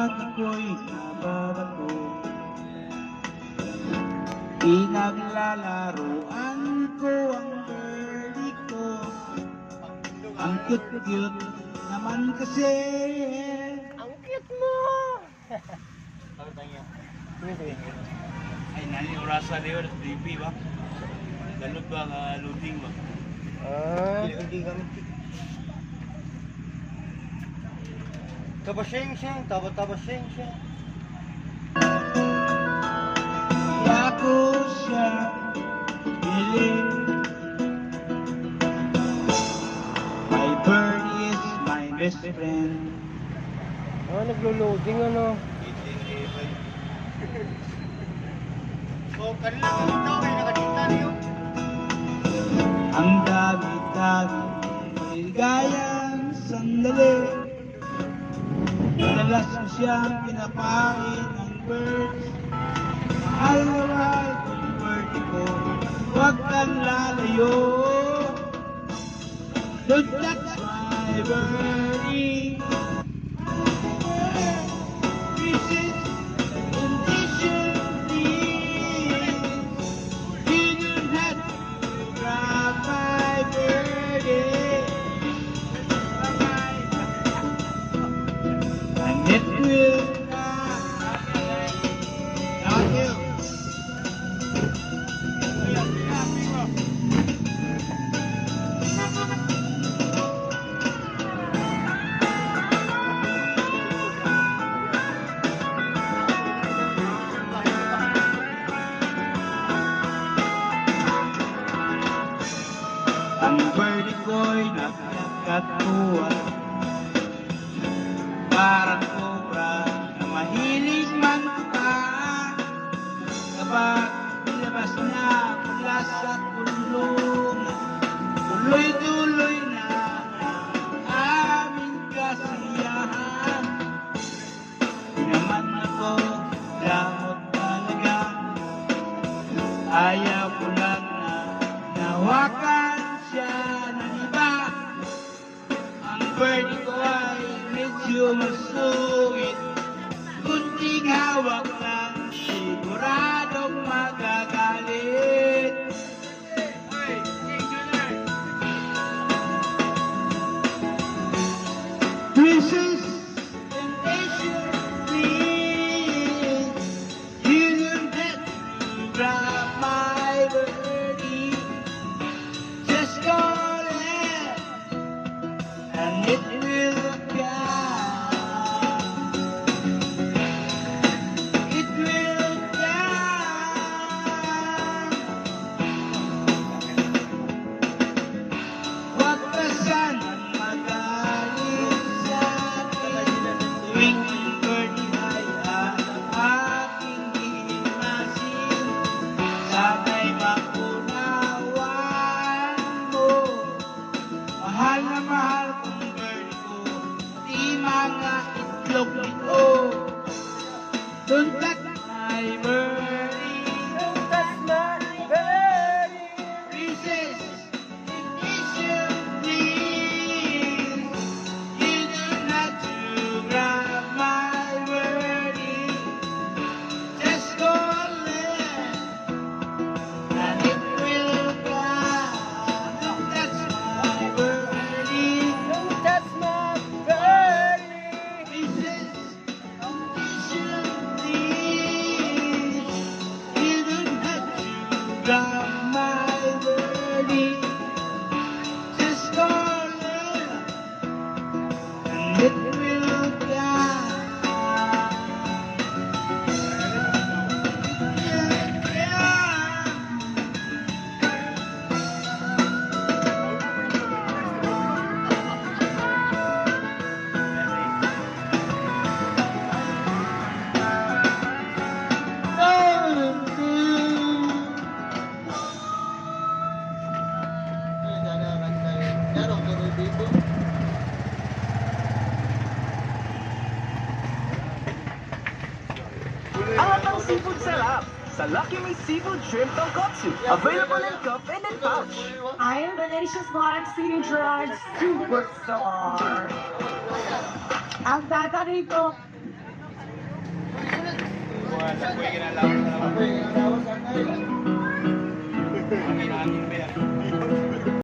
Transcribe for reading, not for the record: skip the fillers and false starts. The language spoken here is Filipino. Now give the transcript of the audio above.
At ako'y nababato, pinaglalaruan ko ang birdie ko. Ang cute-cute naman kasi. Ang cute mo! Ay, nani orasa rin, DP ba? Galod ba, loading ba? Hindi kami. Taba-sheng-sheng, taba-taba-sheng-sheng. Kaya ko siya piling. My birdie is my best friend. Naglo-loading ano. So, kanila dito, may nakadita niyo. Ang dami-dami maligayang sandali. Madalas ko siyang pinapain ng birds. Mahal na mahal kong birdie ko, huwag kang lalayo. Don't touch my birdie. Pieces indecently. You don't have to grab my birdie. And it will not downhill. Ang birdie ko'y nagkakatuwa, parang cobra na mahilig mantuka. Kapag nilabas niya mula sa kulungan, tuloy-tuloy na ang aming kasiyahan. Di naman ako damot talaga, ayaw ko lang na nawakan siya ng iba. Ang birdie ko ay medyo masungit, kunting hawak lang, siguradong magagalit. Mrs. Temptation, please, you don't have to grab my birdie. Just call it, and it will come. It will come. Huwag ka sanang magalit sa akin, tuwing ang birdie ay ang aking himasin. Sana'y maunawaan mo, mahal na mahal kong birdie ko, di mga itlog nito. Don't touch my birdie. Don't touch my birdie. Princess, indecently. You don't have to grab my birdie. Just call it, and it will come. Don't touch my birdie. Don't touch my birdie. Princess, indecently. You don't have to grab my birdie. Just call it, and it will come. Ang seafood sarap sa Lucky Me Seafood Shrimp Tonkotsu. Available in cup and in pouch. I am Delicious Modern City Drive Superstar. Ang tata rito, Mga lakoy kinalawas na naman. Apoy, ang lawas ang ngayon.